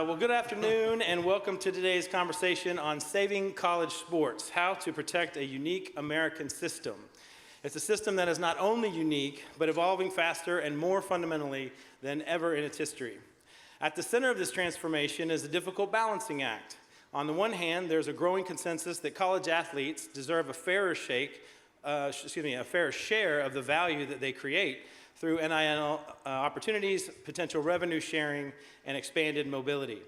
Well, good afternoon and welcome to today's conversation on saving college sports, how to protect a unique American system. It's a system that is not only unique, but evolving faster and more fundamentally than ever in its history. At the center of this transformation is a difficult balancing act. On the one hand, there's a growing consensus that college athletes deserve a fairer share of the value that they create through NIL opportunities, potential revenue sharing, and expanded mobility.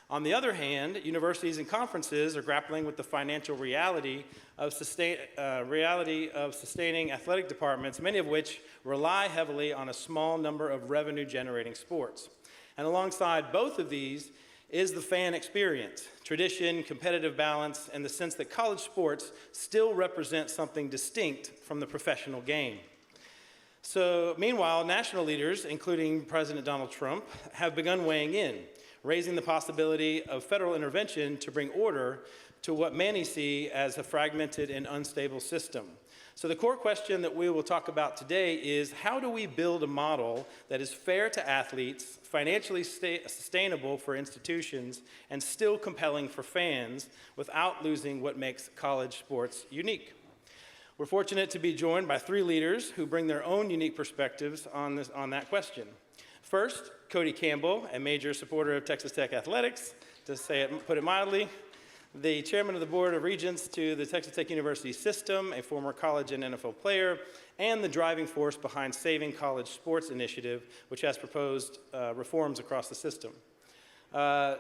On the other hand, universities and conferences are grappling with the financial reality of sustaining athletic departments, many of which rely heavily on a small number of revenue-generating sports. And alongside both of these is the fan experience, tradition, competitive balance, and the sense that college sports still represent something distinct from the professional game. So, meanwhile, national leaders, including President Donald Trump, have begun weighing in, raising the possibility of federal intervention to bring order to what many see as a fragmented and unstable system. So the core question that we will talk about today is, how do we build a model that is fair to athletes, financially sustainable for institutions, and still compelling for fans without losing what makes college sports unique? We're fortunate to be joined by three leaders who bring their own unique perspectives on that question. First, Cody Campbell, a major supporter of Texas Tech athletics, to put it mildly, the chairman of the Board of Regents to the Texas Tech University system, a former college and NFL player, and the driving force behind Saving College Sports Initiative, which has proposed reforms across the system.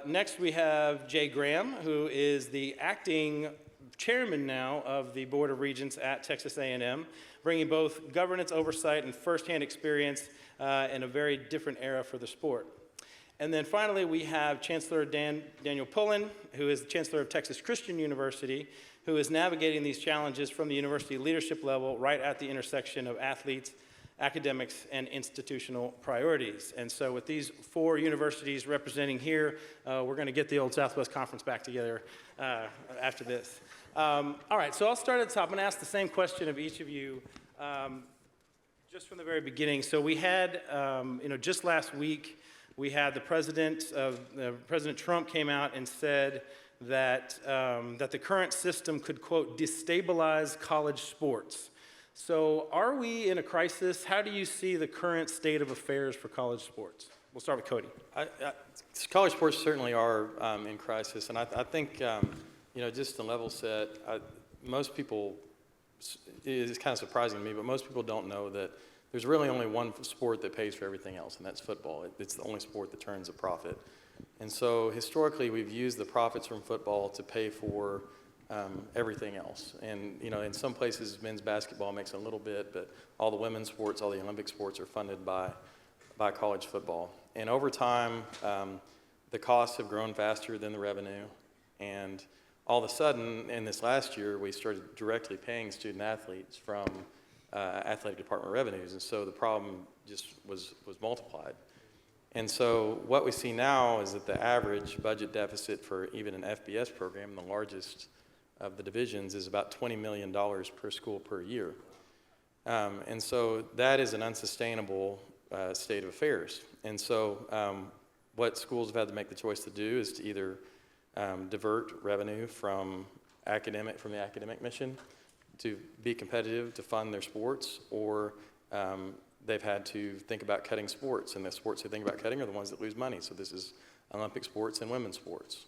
Next, we have Jay Graham, who is the acting chairman now of the Board of Regents at Texas A&M, bringing both governance oversight and firsthand experience in a very different era for the sport. And then finally, we have Chancellor Daniel Pullen, who is the Chancellor of Texas Christian University, who is navigating these challenges from the university leadership level right at the intersection of athletes, academics, and institutional priorities. And so with these four universities representing here, we're going to get the old Southwest Conference back together after this. All right, so I'll start at the top. I'm going to ask the same question of each of you just from the very beginning. So we had, just last week, we had President Trump came out and said that, that the current system could, quote, destabilize college sports. So are we in a crisis? How do you see the current state of affairs for college sports? We'll start with Cody. College sports certainly are in crisis, and I think, just to level set, most people, it's kind of surprising to me, but most people don't know that there's really only one sport that pays for everything else, and that's football. It's the only sport that turns a profit. And so historically, we've used the profits from football to pay for everything else. And, in some places, men's basketball makes a little bit, but all the women's sports, all the Olympic sports are funded by college football. And over time, the costs have grown faster than the revenue. And all of a sudden, in this last year, we started directly paying student athletes from athletic department revenues. And so the problem just was multiplied. And so what we see now is that the average budget deficit for even an FBS program, the largest of the divisions, is about $20 million per school per year. And so that is an unsustainable state of affairs. And so what schools have had to make the choice to do is to either divert revenue from the academic mission to be competitive, to fund their sports, or they've had to think about cutting sports, and the sports they think about cutting are the ones that lose money. So this is Olympic sports and women's sports.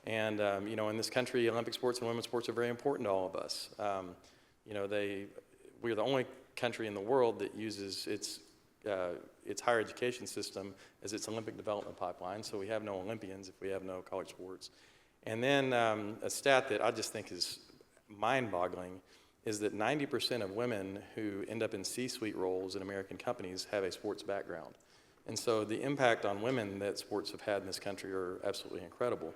And, in this country, Olympic sports and women's sports are very important to all of us. We're the only country in the world that uses its higher education system as its Olympic development pipeline, so we have no Olympians if we have no college sports. And then a stat that I just think is mind-boggling is that 90% of women who end up in C-suite roles in American companies have a sports background. And so the impact on women that sports have had in this country are absolutely incredible.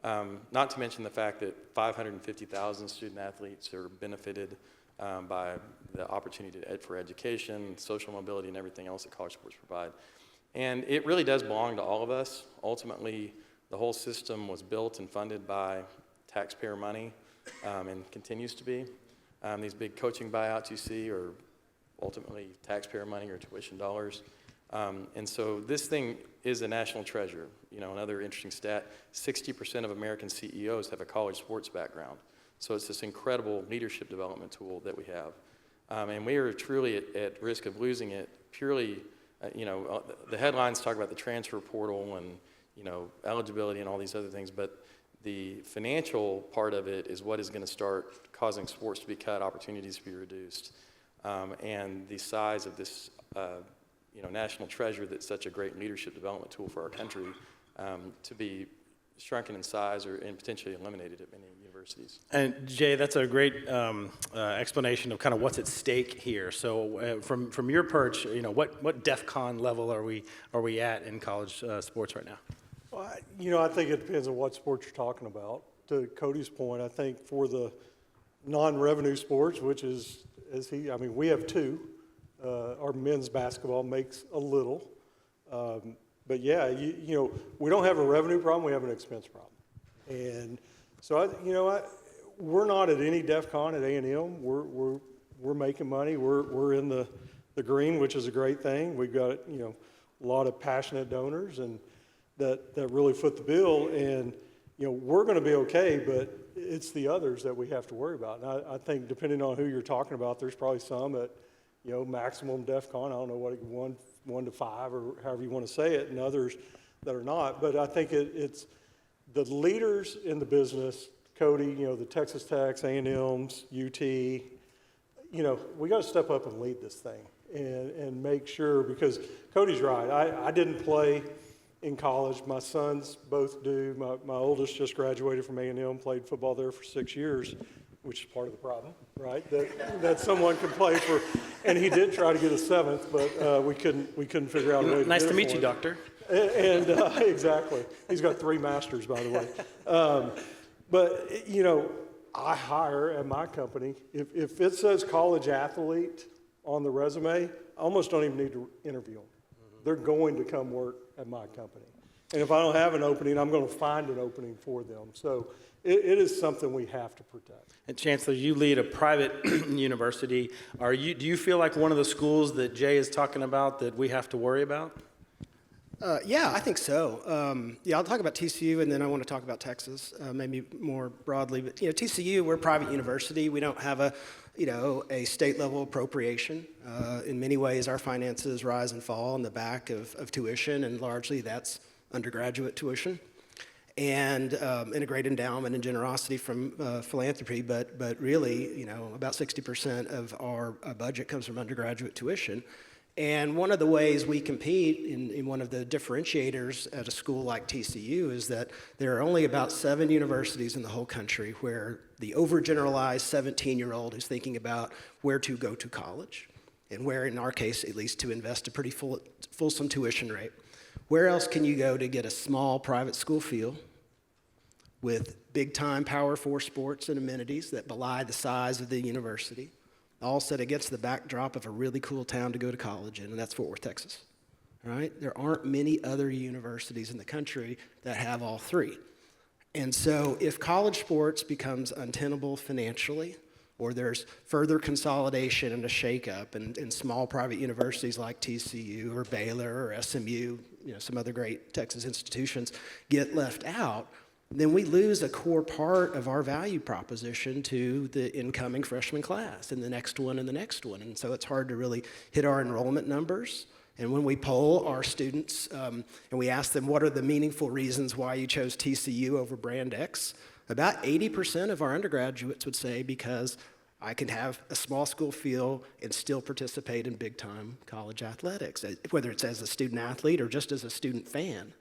Not to mention the fact that 550,000 student athletes are benefited by the opportunity for education, social mobility, and everything else that college sports provide. And it really does belong to all of us. Ultimately, the whole system was built and funded by taxpayer money and continues to be. These big coaching buyouts you see are ultimately taxpayer money or tuition dollars. And so this thing is a national treasure. You know, another interesting stat, 60% of American CEOs have a college sports background. So it's this incredible leadership development tool that we have. And we are truly at risk of losing it purely, the headlines talk about the transfer portal and, eligibility and all these other things, but the financial part of it is what is going to start causing sports to be cut, opportunities to be reduced, and the size of this, national treasure that's such a great leadership development tool for our country to be shrunken in size and potentially eliminated at many universities. And Jay, that's a great explanation of kind of what's at stake here. So from your perch, what DEF CON level are we at in college sports right now? Well, I think it depends on what sports you're talking about. To Cody's point, I think for the non-revenue sports, which is, we have two. Our men's basketball makes a little. But yeah, we don't have a revenue problem, we have an expense problem. And so, we're not at any DEF CON at A&M. We're making money. We're in the green, which is a great thing. We've got, a lot of passionate donors and that really foot the bill. And, we're going to be okay, but it's the others that we have to worry about. And I think depending on who you're talking about, there's probably some at, maximum DEF CON, I don't know what, 1 to 5 or however you want to say it, and others that are not. But I think it's the leaders in the business, Cody, the Texas Techs, A&Ms, UT, we got to step up and lead this thing and make sure, because Cody's right. I didn't play in college. My sons both do. My oldest just graduated from A&M, played football there for 6 years, which is part of the problem, right? That someone can play for, and he did try to get a 7th, but we couldn't figure out a way to Nice get to it meet for you, him. Doctor. And exactly. He's got 3 masters, by the way. But, I hire at my company, if it says college athlete on the resume, I almost don't even need to interview them. They're going to come work at my company. And if I don't have an opening, I'm going to find an opening for them. So it is something we have to protect. And Chancellor, you lead a private university. Do you feel like one of the schools that Jay is talking about that we have to worry about? Yeah, I think so. I'll talk about TCU, and then I want to talk about Texas, maybe more broadly. But TCU, we're a private university. We don't have a state-level appropriation. In many ways, our finances rise and fall on the back of tuition, and largely that's undergraduate tuition. And a great endowment and generosity from philanthropy, but really, about 60% of our budget comes from undergraduate tuition. And one of the ways we compete in one of the differentiators at a school like TCU is that there are only about 7 universities in the whole country where the overgeneralized 17-year-old is thinking about where to go to college, and where, in our case, at least, to invest a pretty fulsome tuition rate. Where else can you go to get a small private school feel with big-time Power 4 sports and amenities that belie the size of the university, all set against the backdrop of a really cool town to go to college in, and that's Fort Worth, Texas, right? There aren't many other universities in the country that have all 3. And so if college sports becomes untenable financially, or there's further consolidation and a shakeup in small private universities like TCU or Baylor or SMU, some other great Texas institutions get left out, then we lose a core part of our value proposition to the incoming freshman class and the next one and the next one. And so it's hard to really hit our enrollment numbers. And when we poll our students and we ask them, what are the meaningful reasons why you chose TCU over Brand X, about 80% of our undergraduates would say, because I can have a small school feel and still participate in big-time college athletics, whether it's as a student athlete or just as a student fan.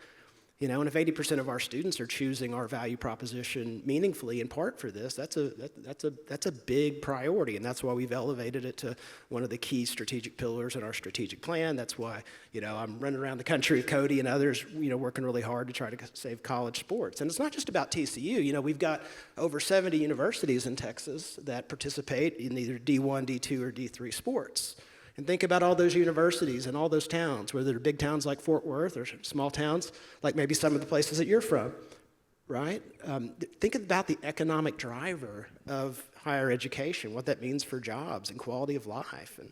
And if 80% of our students are choosing our value proposition meaningfully in part for this, that's a big priority, and that's why we've elevated it to one of the key strategic pillars in our strategic plan. That's why, I'm running around the country with Cody and others, working really hard to try to save college sports. And it's not just about TCU. We've got over 70 universities in Texas that participate in either D1, D2, or D3 sports. And think about all those universities and all those towns, whether they're big towns like Fort Worth or small towns like maybe some of the places that you're from, right? Think about the economic driver of higher education, what that means for jobs and quality of life. And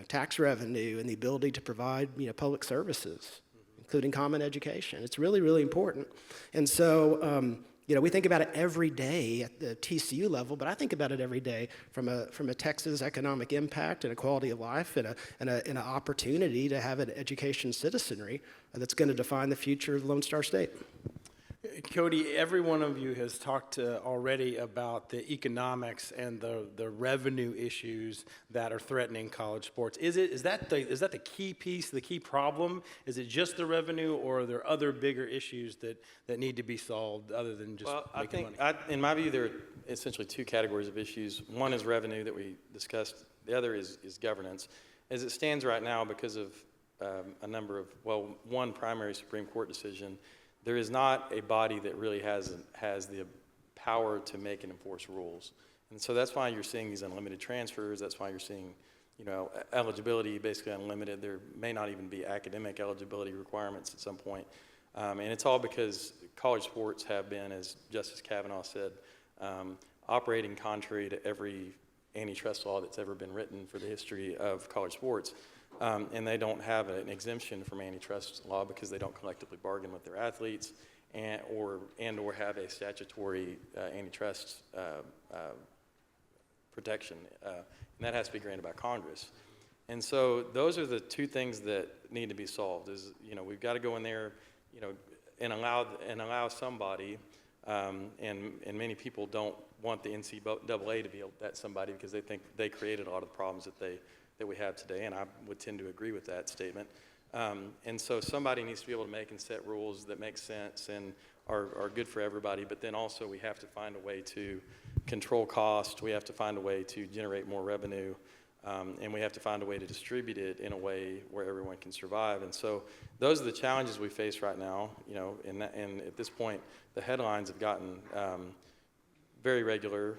tax revenue and the ability to provide, public services, including common education. It's really, really important. And so, we think about it every day at the TCU level, but I think about it every day from a Texas economic impact and a quality of life and an opportunity to have an education citizenry that's going to define the future of Lone Star State. Cody, every one of you has talked already about the economics and the revenue issues that are threatening college sports. Is that the key piece, the key problem? Is it just the revenue, or are there other bigger issues that need to be solved other than just making money? In my view, there are essentially two categories of issues. One is revenue that we discussed. The other is governance. As it stands right now, because of one primary Supreme Court decision, there is not a body that really has the power to make and enforce rules. And so that's why you're seeing these unlimited transfers. That's why you're seeing, eligibility basically unlimited. There may not even be academic eligibility requirements at some point. And it's all because college sports have been, as Justice Kavanaugh said, operating contrary to every antitrust law that's ever been written for the history of college sports. And they don't have an exemption from antitrust law because they don't collectively bargain with their athletes or have a statutory antitrust protection. And that has to be granted by Congress. And so those are the two things that need to be solved is, we've got to go in there, and allow somebody, and many people don't want the NCAA to be that somebody because they think they created a lot of the problems that we have today, and I would tend to agree with that statement. And so somebody needs to be able to make and set rules that make sense and are good for everybody, but then also we have to find a way to control cost, we have to find a way to generate more revenue, and we have to find a way to distribute it in a way where everyone can survive. And so those are the challenges we face right now, and at this point, the headlines have gotten very regular.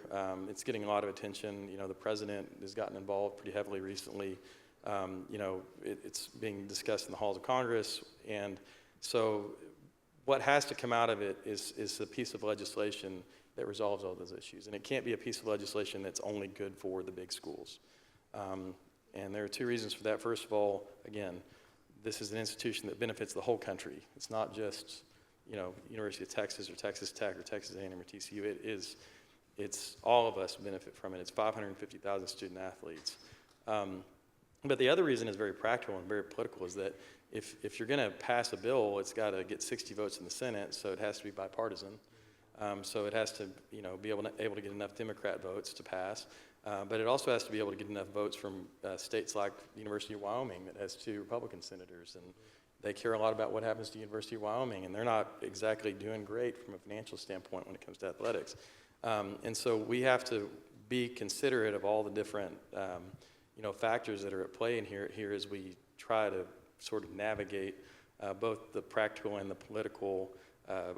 It's getting a lot of attention. The president has gotten involved pretty heavily recently. It's being discussed in the halls of Congress. And so what has to come out of it is a piece of legislation that resolves all those issues. And it can't be a piece of legislation that's only good for the big schools. And there are two reasons for that. First of all, again, this is an institution that benefits the whole country. It's not just University of Texas or Texas Tech or Texas A&M or TCU. It's all of us benefit from it. It's 550,000 student athletes. But the other reason is very practical and very political is that if you're going to pass a bill, it's got to get 60 votes in the Senate, so it has to be bipartisan. So it has to be able to get enough Democrat votes to pass. But it also has to be able to get enough votes from states like the University of Wyoming that has 2 Republican senators. And they care a lot about what happens to the University of Wyoming, and they're not exactly doing great from a financial standpoint when it comes to athletics. And so we have to be considerate of all the different factors that are at play in here as we try to sort of navigate both the practical and the political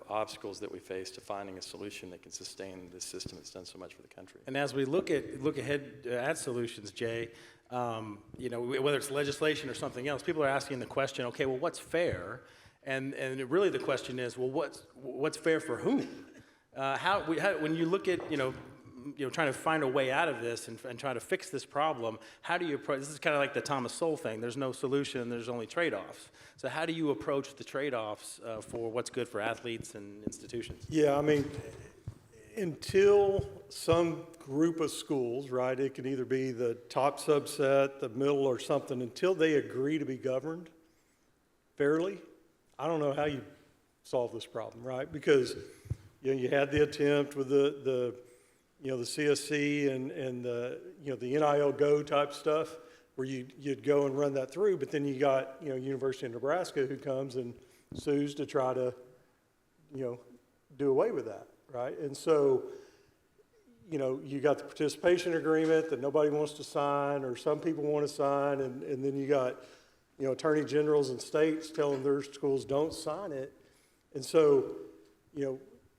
obstacles that we face to finding a solution that can sustain this system that's done so much for the country. And as we look ahead at solutions, Jay, whether it's legislation or something else, people are asking the question, okay, well, what's fair? And really the question is, well, what's fair for whom? When you look at, trying to find a way out of this and try to fix this problem, how do you approach, this is kind of like the Thomas Sowell thing, there's no solution, there's only trade-offs. So how do you approach the trade-offs for what's good for athletes and institutions? Yeah, until some group of schools, right, it can either be the top subset, the middle, or something, until they agree to be governed fairly, I don't know how you solve this problem, right? Because you had the attempt with the CSC and the NIL Go type stuff where you'd go and run that through, but then you got University of Nebraska who comes and sues to try to do away with that, right? And so you got the participation agreement that nobody wants to sign, or some people want to sign, and then you got attorney generals and states telling their schools don't sign it. And so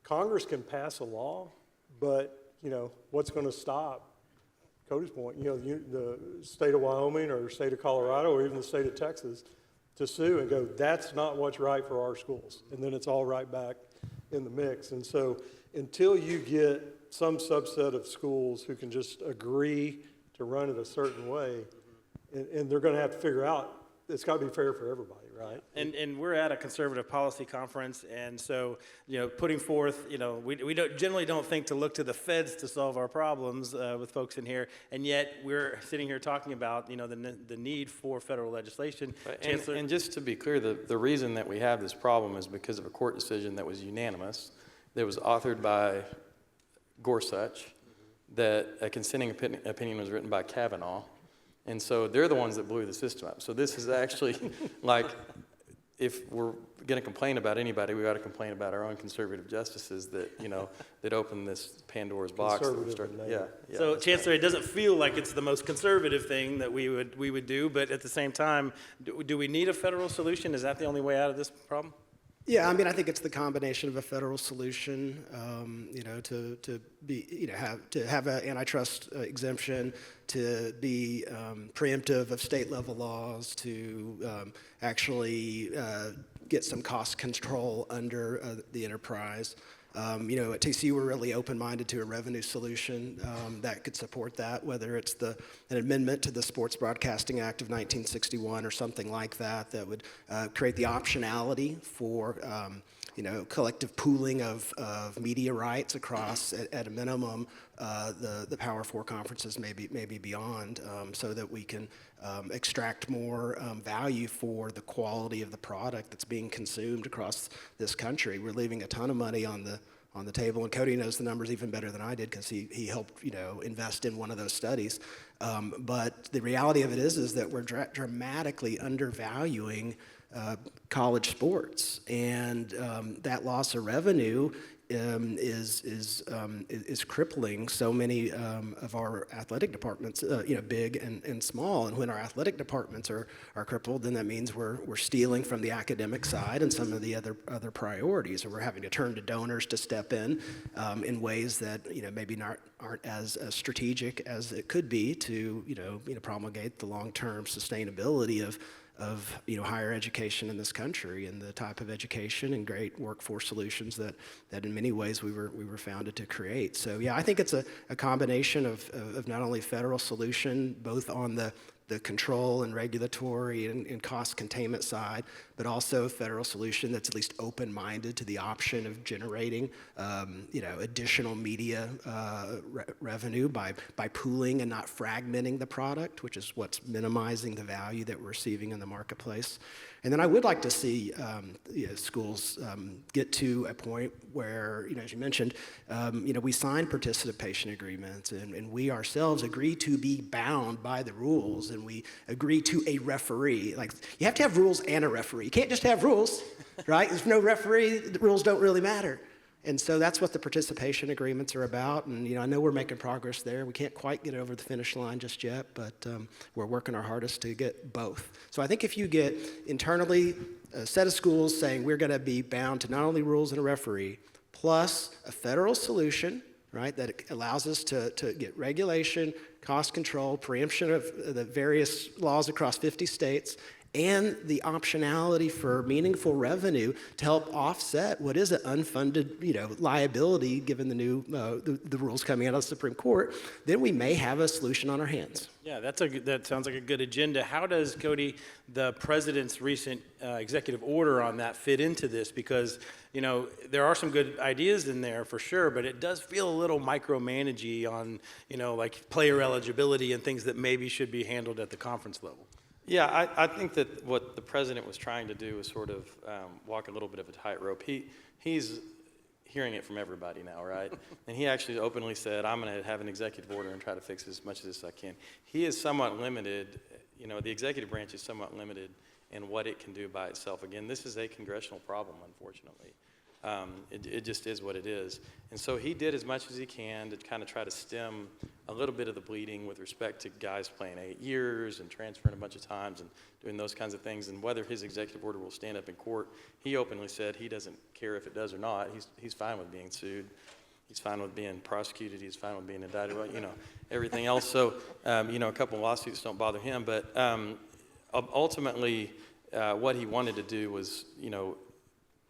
Congress can pass a law, but what's going to stop, Cody's point, the state of Wyoming or state of Colorado or even the state of Texas to sue and go, that's not what's right for our schools. And then it's all right back in the mix. And so until you get some subset of schools who can just agree to run it a certain way, And they're gonna have to figure out, it's gotta be fair for everybody, right? And we're at a conservative policy conference, and so, putting forth, we generally don't think to look to the feds to solve our problems with folks in here, and yet we're sitting here talking about, the need for federal legislation. And just to be clear, the reason that we have this problem is because of a court decision that was unanimous, that was authored by Gorsuch, that a consenting opinion was written by Kavanaugh. And so they're the ones that blew the system up. So this is actually like, if we're going to complain about anybody, we ought to complain about our own conservative justices that, that opened this Pandora's box. That we're starting, Conservative yeah. So, Chancellor, it doesn't feel like it's the most conservative thing that we would do, but at the same time, do we need a federal solution? Is that the only way out of this problem? Yeah, I mean, I think it's the combination of a federal solution, to have an antitrust exemption, to be preemptive of state level laws, to actually get some cost control under the enterprise. At TCU, we're really open-minded to a revenue solution that could support that, whether it's an amendment to the Sports Broadcasting Act of 1961 or something like that, that would create the optionality for collective pooling of media rights across, at a minimum, the Power Four conferences, maybe beyond, so that we can extract more value for the quality of the product that's being consumed across this country. We're leaving a ton of money on the table, and Cody knows the numbers even better than I did because he helped invest in one of those studies. But the reality of it is that we're dramatically undervaluing college sports, and that loss of revenue is crippling so many of our athletic departments, big and small. And when our athletic departments are crippled, then that means we're stealing from the academic side and some of the other priorities, or we're having to turn to donors to step in ways that maybe aren't as strategic as it could be to promulgate the long-term sustainability of higher education in this country, and the type of education and great workforce solutions that in many ways we were founded to create. So yeah, I think it's a combination of not only federal solution, both on the control and regulatory and cost containment side, but also a federal solution that's at least open-minded to the option of generating, additional media revenue by pooling and not fragmenting the product, which is what's minimizing the value that we're receiving in the marketplace. And then I would like to see schools get to a point where, as you mentioned, we sign participation agreements, and we ourselves agree to be bound by the rules, and we agree to a referee. Like, you have to have rules and a referee. You can't just have rules, right? There's no referee, the rules don't really matter. And so that's what the participation agreements are about. And I know we're making progress there. We can't quite get over the finish line just yet, but we're working our hardest to get both. So I think if you get internally a set of schools saying we're going to be bound to not only rules and a referee, plus a federal solution, right, that allows us to get regulation, cost control, preemption of the various laws across 50 states, and the optionality for meaningful revenue to help offset what is an unfunded, liability given the new the rules coming out of the Supreme Court, then we may have a solution on our hands. Yeah, that sounds like a good agenda. How does, Cody, the president's recent executive order on that fit into this? Because, there are some good ideas in there for sure, but it does feel a little micromanagey on, like player eligibility and things that maybe should be handled at the conference level. Yeah, I think that what the president was trying to do was sort of walk a little bit of a tightrope. He's hearing it from everybody now, right? And he actually openly said, I'm going to have an executive order and try to fix as much of this as I can. He is somewhat limited, the executive branch is somewhat limited in what it can do by itself. Again, this is a congressional problem, unfortunately. It just is what it is. And so he did as much as he can to kind of try to stem a little bit of the bleeding with respect to guys playing 8 years and transferring a bunch of times and doing those kinds of things. And whether his executive order will stand up in court, he openly said he doesn't care if it does or not. He's fine with being sued. He's fine with being prosecuted. He's fine with being indicted, everything else. So, a couple of lawsuits don't bother him. But ultimately, what he wanted to do was,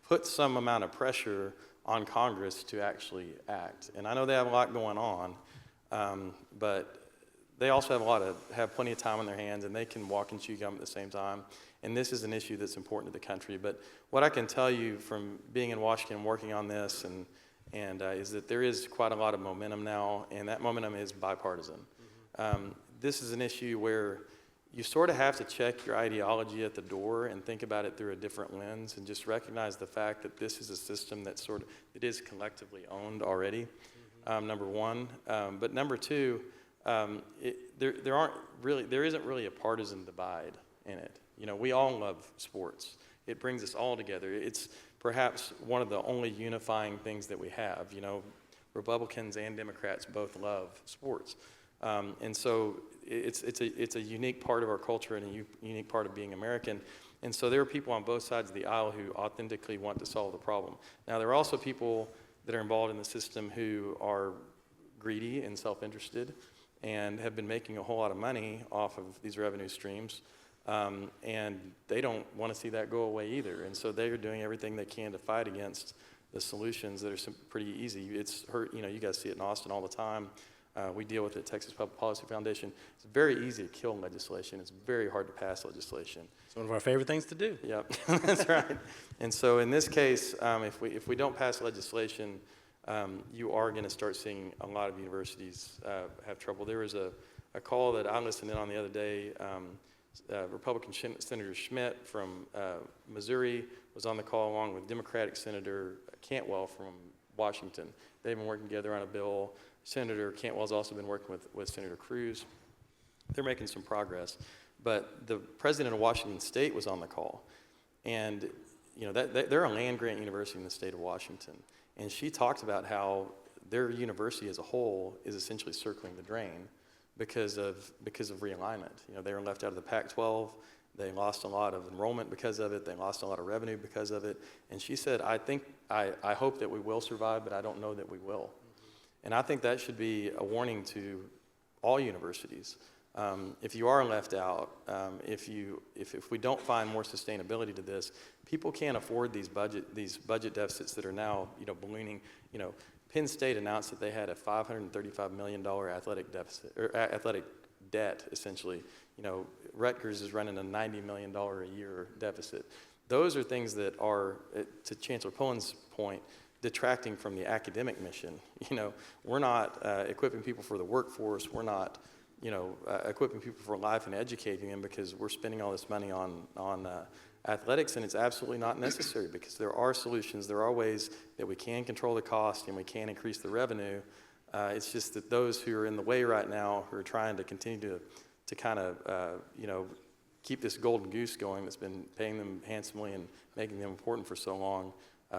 put some amount of pressure on Congress to actually act. And I know they have a lot going on, but they also have plenty of time on their hands, and they can walk and chew gum at the same time. And this is an issue that's important to the country. But what I can tell you from being in Washington, working on this, and is that there is quite a lot of momentum now, and that momentum is bipartisan. This is an issue where you sort of have to check your ideology at the door and think about it through a different lens, and just recognize the fact that this is a system that it is collectively owned already. Number one, but number two, there isn't really a partisan divide in it. You know, we all love sports. It brings us all together. It's perhaps one of the only unifying things that we have. You know, Republicans and Democrats both love sports. And so it's a unique part of our culture and a unique part of being American. And so there are people on both sides of the aisle who authentically want to solve the problem. Now, there are also people that are involved in the system who are greedy and self-interested and have been making a whole lot of money off of these revenue streams. And they don't want to see that go away either. And so they are doing everything they can to fight against the solutions that are pretty easy. You guys see it in Austin all the time. We deal with it at Texas Public Policy Foundation. It's very easy to kill legislation. It's very hard to pass legislation. It's one of our favorite things to do. Yep, that's right. And so in this case, if we don't pass legislation, you are going to start seeing a lot of universities have trouble. There was a call that I listened in on the other day. Republican Senator Schmidt from Missouri was on the call, along with Democratic Senator Cantwell from Washington. They've been working together on a bill. Senator Cantwell's also been working with Senator Cruz. They're making some progress. But the president of Washington State was on the call. And you know, they're a land-grant university in the state of Washington. And she talked about how their university as a whole is essentially circling the drain because of realignment. You know, they were left out of the Pac-12. They lost a lot of enrollment because of it. They lost a lot of revenue because of it. And she said, I hope that we will survive, but I don't know that we will. And I think that should be a warning to all universities. If you are left out, if we don't find more sustainability to this, people can't afford these budget deficits that are now, you know, ballooning. You know, Penn State announced that they had a $535 million athletic deficit, or athletic debt, essentially. You know, Rutgers is running a $90 million a year deficit. Those are things that are, to Chancellor Pullen's point, detracting from the academic mission. You know, we're not equipping people for the workforce. We're not, you know, equipping people for life and educating them because we're spending all this money on athletics, and it's absolutely not necessary because there are solutions. There are ways that we can control the cost and we can increase the revenue. It's just that those who are in the way right now, who are trying to continue to kind of, you know, keep this golden goose going that's been paying them handsomely and making them important for so long,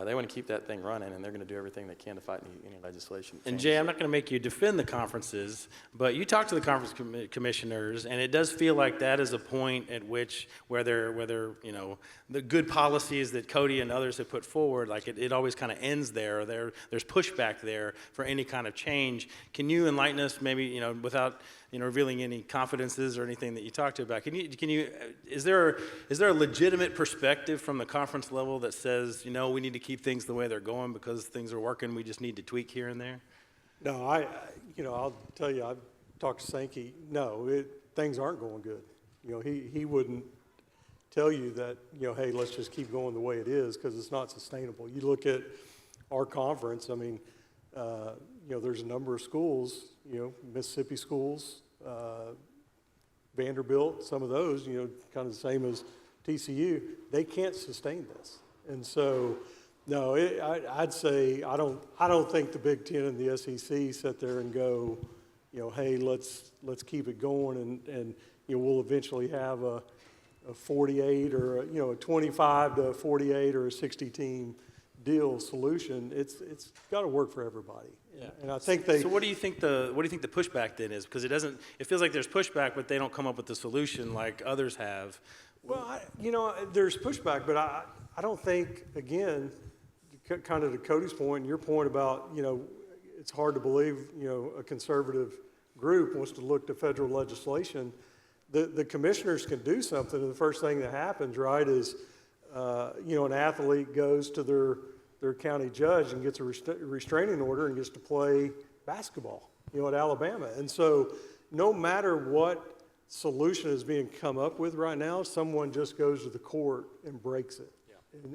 they want to keep that thing running, and they're going to do everything they can to fight any legislation. And Jay, I'm not going to make you defend the conferences, but you talk to the conference commissioners, and it does feel like that is a point at which whether you know, the good policies that Cody and others have put forward, like it always kind of ends there. There's pushback there for any kind of change. Can you enlighten us, maybe, you know, without, you know, revealing any confidences or anything that you talked to about? Is there a legitimate perspective from the conference level that says, you know, we need to keep things the way they're going because things are working, we just need to tweak here and there? No, I'll tell you, I've talked to Sankey. No, things aren't going good. You know, he wouldn't tell you that, you know, hey, let's just keep going the way it is, because it's not sustainable. You look at our conference, I mean, you know, there's a number of schools, you know, Mississippi schools, Vanderbilt, some of those, you know, kind of the same as TCU, they can't sustain this. And so, no, I'd say I don't think the Big Ten and the SEC sit there and go, you know, hey, let's keep it going, and you know, we'll eventually have a 48 or you know, a 25 to 48 or a 60 team deal solution. It's got to work for everybody. Yeah. And I think So what do you think the pushback then is? Because it feels like there's pushback, but they don't come up with the solution like others have. Well, you know, there's pushback, but I don't think, again, kind of to Cody's point and your point about, you know, it's hard to believe, you know, a conservative group wants to look to federal legislation. The commissioners can do something, and the first thing that happens, right, is, you know, an athlete goes to their county judge and gets a restraining order and gets to play basketball, you know, at Alabama. And so, no matter what solution is being come up with right now, someone just goes to the court and breaks it.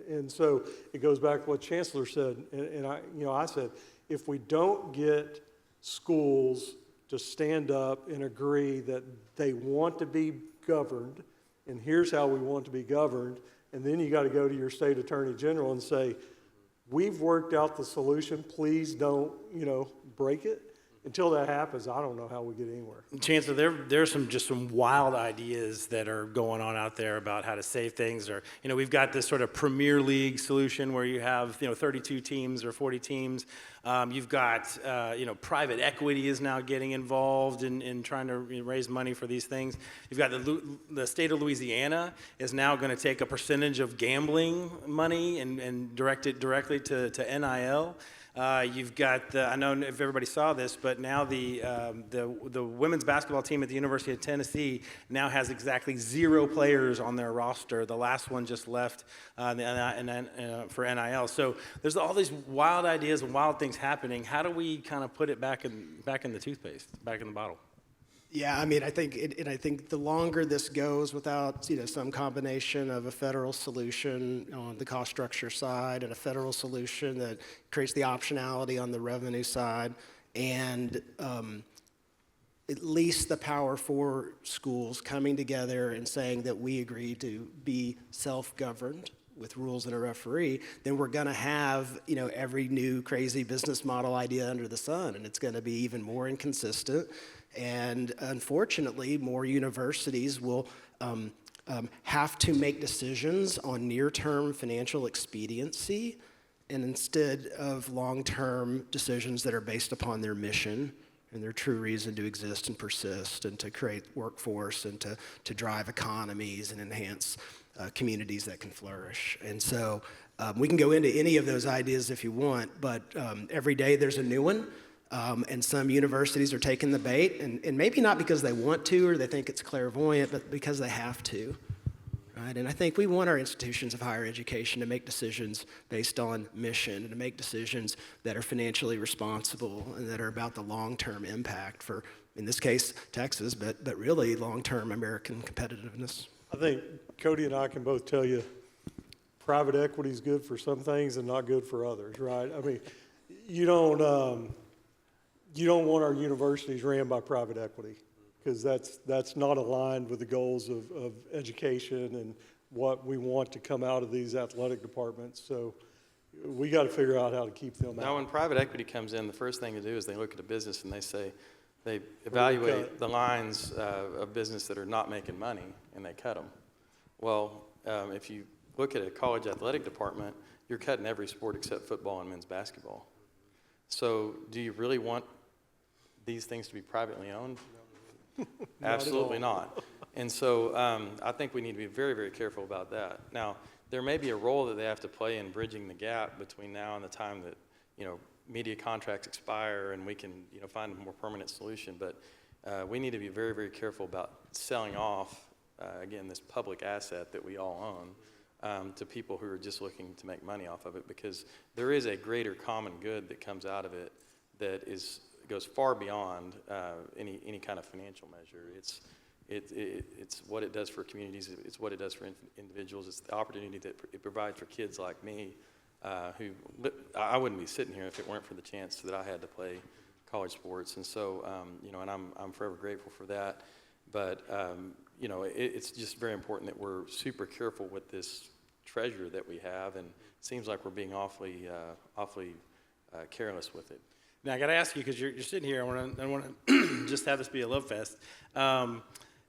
And so it goes back to what Chancellor said, and I said, if we don't get schools to stand up and agree that they want to be governed, and here's how we want to be governed, and then you got to go to your state attorney general and say, we've worked out the solution, please don't, break it. Until that happens, I don't know how we get anywhere. Chancellor, there's some wild ideas that are going on out there about how to save things. Or, we've got this sort of Premier League solution where you have, 32 teams or 40 teams. You've got, private equity is now getting involved in trying to raise money for these things. You've got the state of Louisiana is now going to take a percentage of gambling money and direct it directly to NIL. You've got I don't know if everybody saw this, but now the women's basketball team at the University of Tennessee now has exactly 0 players on their roster. The last one just left for NIL. So there's all these wild ideas and wild things happening. How do we kind of put it back in the toothpaste, back in the bottle? Yeah, I mean, I think the longer this goes without, some combination of a federal solution on the cost structure side and a federal solution that creates the optionality on the revenue side, and at least the power for schools coming together and saying that we agree to be self-governed with rules and a referee, then we're going to have, every new crazy business model idea under the sun, and it's going to be even more inconsistent. And unfortunately, more universities will have to make decisions on near-term financial expediency, and instead of long-term decisions that are based upon their mission and their true reason to exist and persist and to create workforce and to drive economies and enhance communities that can flourish. And so we can go into any of those ideas if you want, but every day there's a new one. And some universities are taking the bait, and maybe not because they want to or they think it's clairvoyant, but because they have to, right? And I think we want our institutions of higher education to make decisions based on mission and to make decisions that are financially responsible and that are about the long-term impact for, in this case, Texas, but really long-term American competitiveness. I think Cody and I can both tell you private equity is good for some things and not good for others, right? I mean, you don't want our universities ran by private equity because that's not aligned with the goals of education and what we want to come out of these athletic departments. So we got to figure out how to keep them Now, out. when private equity comes in, the first thing to do is they look at a business and they evaluate the lines of business that are not making money, and they cut them. Well, if you look at a college athletic department, you're cutting every sport except football and men's basketball. So do you really want these things to be privately owned? Absolutely not. And so I think we need to be very, very careful about that. Now, there may be a role that they have to play in bridging the gap between now and the time that, media contracts expire and we can, find a more permanent solution. But we need to be very, very careful about selling off, again, this public asset that we all own to people who are just looking to make money off of it, because there is a greater common good that comes out of it that goes far beyond any kind of financial measure. It's what it does for communities. It's what it does for individuals. It's the opportunity that it provides for kids like me, who I wouldn't be sitting here if it weren't for the chance that I had to play college sports. And so, and I'm forever grateful for that. But it's just very important that we're super careful with this treasure that we have, and it seems like we're being awfully careless with it. Now, I got to ask you, because you're sitting here, I want to just have this be a love fest. On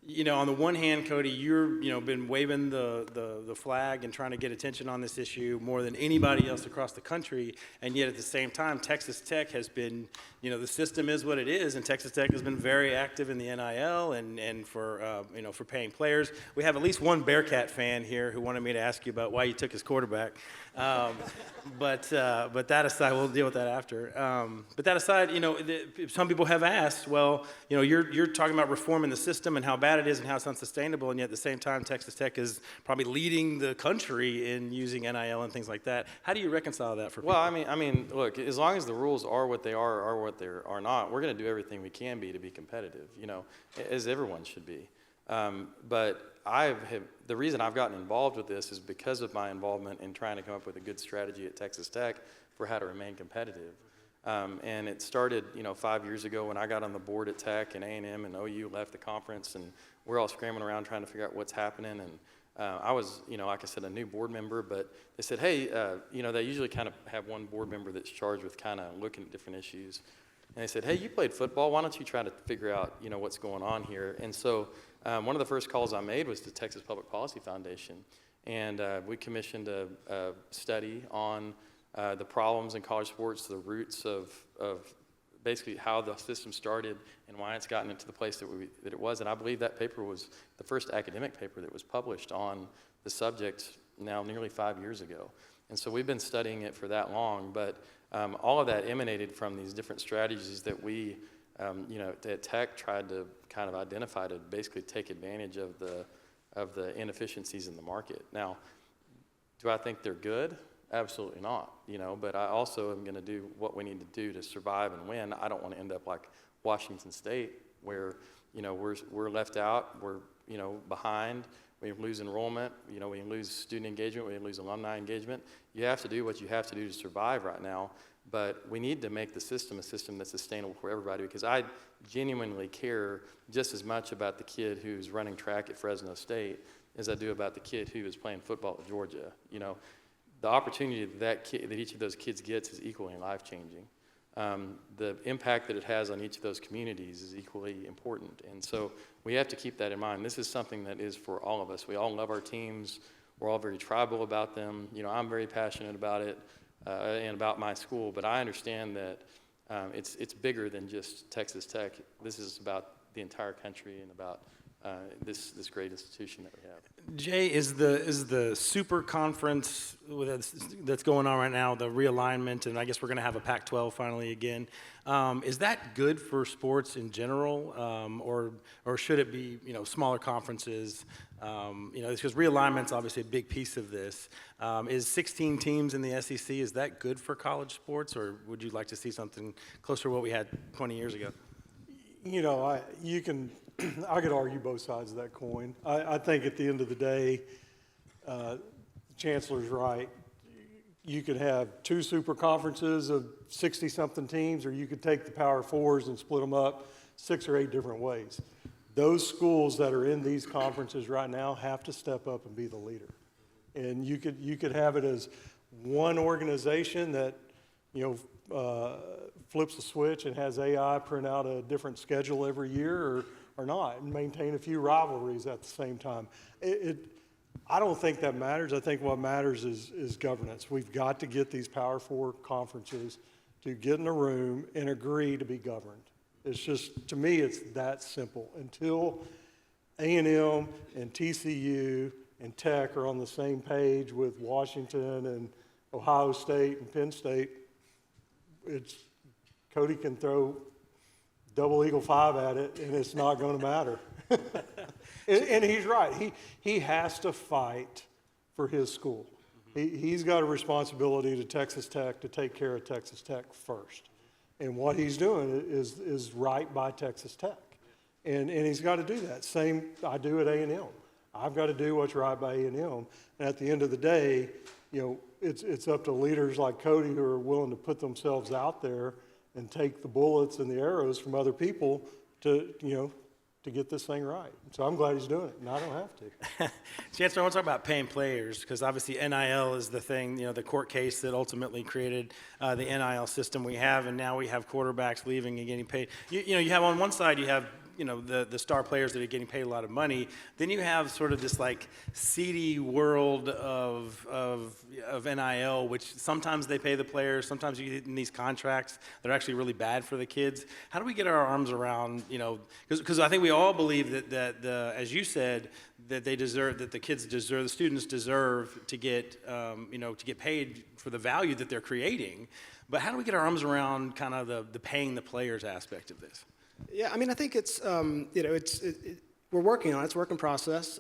the one hand, Cody, you've been waving the flag and trying to get attention on this issue more than anybody else across the country, and yet at the same time, Texas Tech has been, the system is what it is, and Texas Tech has been very active in the NIL and for paying players. We have at least one Bearcat fan here who wanted me to ask you about why you took his quarterback. But that aside, we'll deal with that after. But that aside, some people have asked, well, you're talking about reforming the system and how bad bad it is and how it's unsustainable, and yet at the same time, Texas Tech is probably leading the country in using NIL and things like that. How do you reconcile that for people? Well, I mean, look, as long as the rules are what they are what they are not, we're going to do everything we can be to be competitive, as everyone should be. But the reason I've gotten involved with this is because of my involvement in trying to come up with a good strategy at Texas Tech for how to remain competitive. And it started, 5 years ago when I got on the board at Tech, and A&M and OU left the conference, and we're all scrambling around trying to figure out what's happening. And I was, like I said, a new board member, but they said, hey, they usually kind of have one board member that's charged with kind of looking at different issues. And they said, hey, you played football. Why don't you try to figure out, what's going on here? And so one of the first calls I made was to Texas Public Policy Foundation. And we commissioned a study on the problems in college sports, the roots of basically how the system started and why it's gotten into the place that it was. And I believe that paper was the first academic paper that was published on the subject now nearly 5 years ago. And so we've been studying it for that long, but all of that emanated from these different strategies that we, at Tech tried to kind of identify to basically take advantage of the inefficiencies in the market. Now, do I think they're good? Absolutely not, but I also am going to do what we need to do to survive and win. I don't want to end up like Washington State where, we're left out, we're, behind, we lose enrollment, we lose student engagement, we lose alumni engagement. You have to do what you have to do to survive right now, but we need to make the system a system that's sustainable for everybody, because I genuinely care just as much about the kid who's running track at Fresno State as I do about the kid who is playing football at Georgia. The opportunity that each of those kids gets is equally life-changing. The impact that it has on each of those communities is equally important. And so we have to keep that in mind. This is something that is for all of us. We all love our teams. We're all very tribal about them. I'm very passionate about it and about my school, but I understand that it's bigger than just Texas Tech. This is about the entire country and about this great institution that we have. Jay, is the super conference that's going on right now, the realignment, and I guess we're going to have a Pac-12 finally again, is that good for sports in general, or should it be smaller conferences? Because realignment's obviously a big piece of this. Is 16 teams in the SEC, is that good for college sports, or would you like to see something closer to what we had 20 years ago? I could argue both sides of that coin. I think at the end of the day, the Chancellor's right. You could have two super conferences of 60-something teams, or you could take the Power Fours and split them up 6 or 8 different ways. Those schools that are in these conferences right now have to step up and be the leader. And you could have it as one organization that, flips a switch and has AI print out a different schedule every year, or not, and maintain a few rivalries at the same time. I don't think that matters. I think what matters is governance. We've got to get these Power Four conferences to get in a room and agree to be governed. It's just, to me, it's that simple. Until A&M and TCU and Tech are on the same page with Washington and Ohio State and Penn State, Cody can throw double eagle 5 at it, and it's not going to matter. and he's right. He has to fight for his school. He's got a responsibility to Texas Tech to take care of Texas Tech first. And what he's doing is right by Texas Tech. And he's got to do that. Same I do at A&M. I've got to do what's right by A&M. And at the end of the day, it's up to leaders like Cody who are willing to put themselves out there and take the bullets and the arrows from other people to get this thing right. So I'm glad he's doing it, and I don't have to. Chancellor, I want to talk about paying players, because obviously NIL is the thing, the court case that ultimately created the NIL system we have, and now we have quarterbacks leaving and getting paid. You have on one side, you have the star players that are getting paid a lot of money. Then you have sort of this like seedy world of NIL, which sometimes they pay the players, sometimes you get in these contracts that are actually really bad for the kids. How do we get our arms around, because I think we all believe that as you said, that the students deserve to get, to get paid for the value that they're creating. But how do we get our arms around kind of the paying the players aspect of this? Yeah, I mean, I think it's, we're working on it. It's a work in process.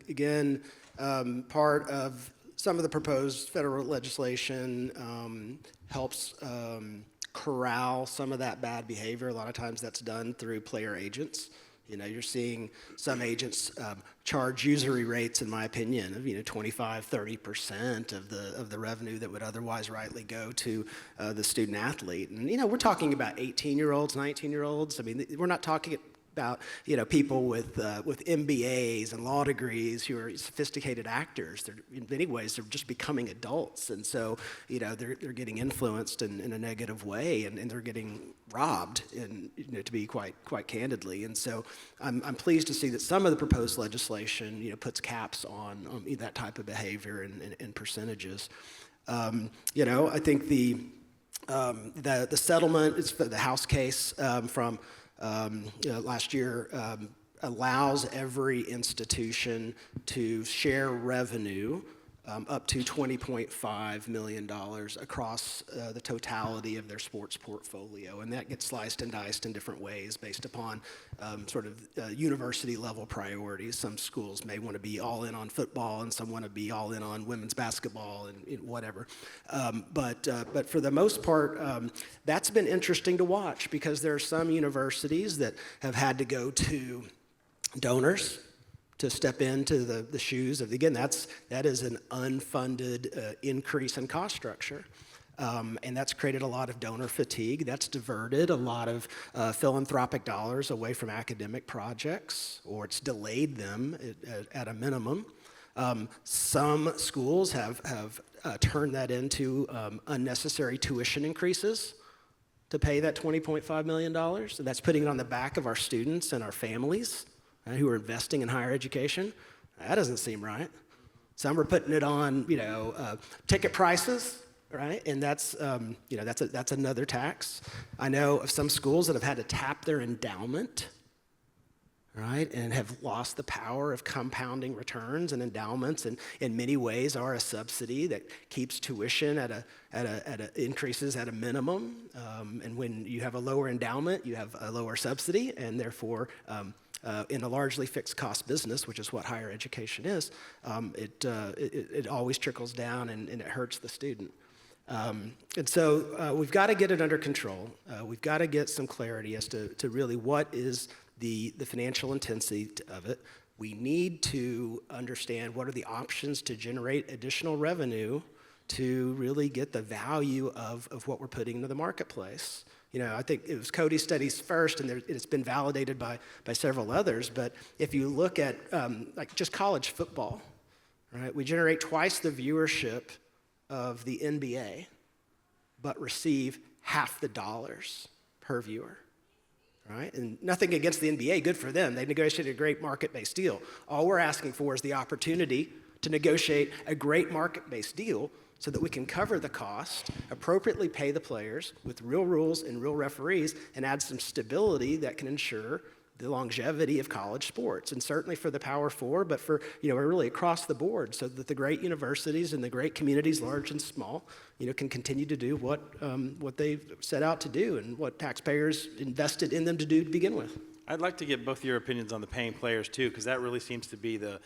Again, part of some of the proposed federal legislation helps corral some of that bad behavior. A lot of times that's done through player agents. You know, you're seeing some agents charge usury rates, in my opinion, of 25, 30% of the revenue that would otherwise rightly go to the student athlete. And we're talking about 18-year-olds, 19-year-olds. I mean, we're not talking about people with MBAs and law degrees who are sophisticated actors. They're, in many ways, they're just becoming adults, and so they're getting influenced in a negative way, and they're getting robbed, to be quite candidly. And so I'm pleased to see that some of the proposed legislation puts caps on that type of behavior and percentages. I think the settlement, it's the House case from last year, allows every institution to share revenue up to $20.5 million across the totality of their sports portfolio. And that gets sliced and diced in different ways based upon sort of university level priorities. Some schools may want to be all in on football, and some want to be all in on women's basketball and whatever. But for the most part, that's been interesting to watch, because there are some universities that have had to go to donors to step into the shoes of, again, that is an unfunded increase in cost structure. And that's created a lot of donor fatigue. That's diverted a lot of philanthropic dollars away from academic projects, or it's delayed them at a minimum. Some schools have turned that into unnecessary tuition increases to pay that $20.5 million. And that's putting it on the back of our students and our families who are investing in higher education. That doesn't seem right. Some are putting it on, ticket prices, right? And that's another tax. I know of some schools that have had to tap their endowment, right, and have lost the power of compounding returns. And endowments, and in many ways, are a subsidy that keeps tuition increases at a minimum. And when you have a lower endowment, you have a lower subsidy, and therefore, in a largely fixed cost business, which is what higher education is, it always trickles down and it hurts the student. And so we've got to get it under control. We've got to get some clarity as to really what is the financial intensity of it. We need to understand what are the options to generate additional revenue to really get the value of what we're putting into the marketplace. I think it was Cody's studies first, and it's been validated by several others. But if you look at like just college football, right, we generate twice the viewership of the NBA, but receive half the dollars per viewer. Right? And nothing against the NBA, good for them. They negotiated a great market-based deal. All we're asking for is the opportunity to negotiate a great market-based deal so that we can cover the cost, appropriately pay the players with real rules and real referees, and add some stability that can ensure the longevity of college sports, and certainly for the Power Four, but for really across the board, so that the great universities and the great communities, large and small, can continue to do what they've set out to do and what taxpayers invested in them to do to begin with. I'd like to get both your opinions on the paying players too, because that really seems to be the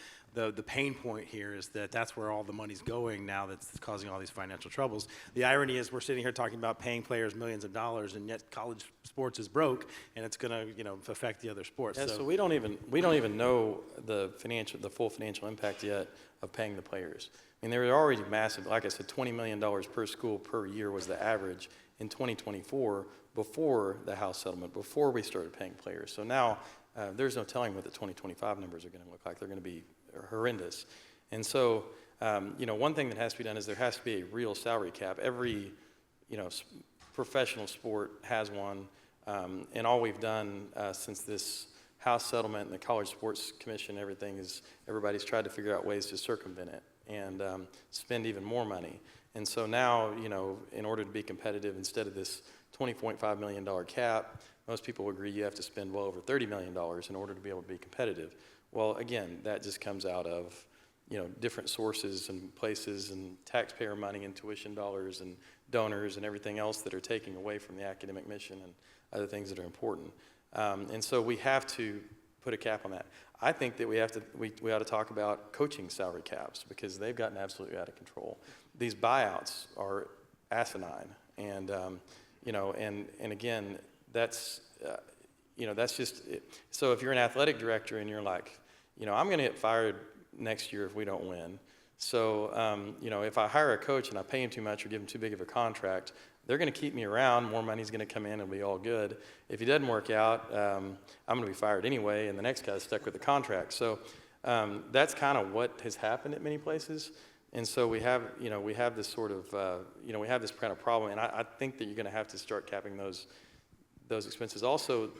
pain point here, is that's where all the money's going now that's causing all these financial troubles. The irony is we're sitting here talking about paying players millions of dollars, and yet college sports is broke, and it's going to affect the other sports. Yeah, so we don't even know the full financial impact yet of paying the players. I mean, they're already massive. Like I said, $20 million per school per year was the average in 2024 before the House settlement, before we started paying players. So now there's no telling what the 2025 numbers are going to look like. They're going to be horrendous. And so, one thing that has to be done is there has to be a real salary cap. Every, professional sport has one. And all we've done since this House settlement and the College Sports Commission, everything is everybody's tried to figure out ways to circumvent it and spend even more money. And so now, in order to be competitive, instead of this $20.5 million cap, most people agree you have to spend well over $30 million in order to be able to be competitive. Well, again, that just comes out of, different sources and places and taxpayer money and tuition dollars and donors and everything else that are taking away from the academic mission and other things that are important. And so we have to put a cap on that. I think that we ought to talk about coaching salary caps because they've gotten absolutely out of control. These buyouts are asinine, and and again, that's that's just it. So if you're an athletic director and you're like, I'm going to get fired next year if we don't win. So if I hire a coach and I pay him too much or give him too big of a contract, they're going to keep me around. More money's going to come in. It'll be all good. If he doesn't work out, I'm going to be fired anyway, and the next guy's stuck with the contract. So that's kind of what has happened at many places. And so we have this sort of, we have this kind of problem. And I think that you're going to have to start capping those expenses. Also,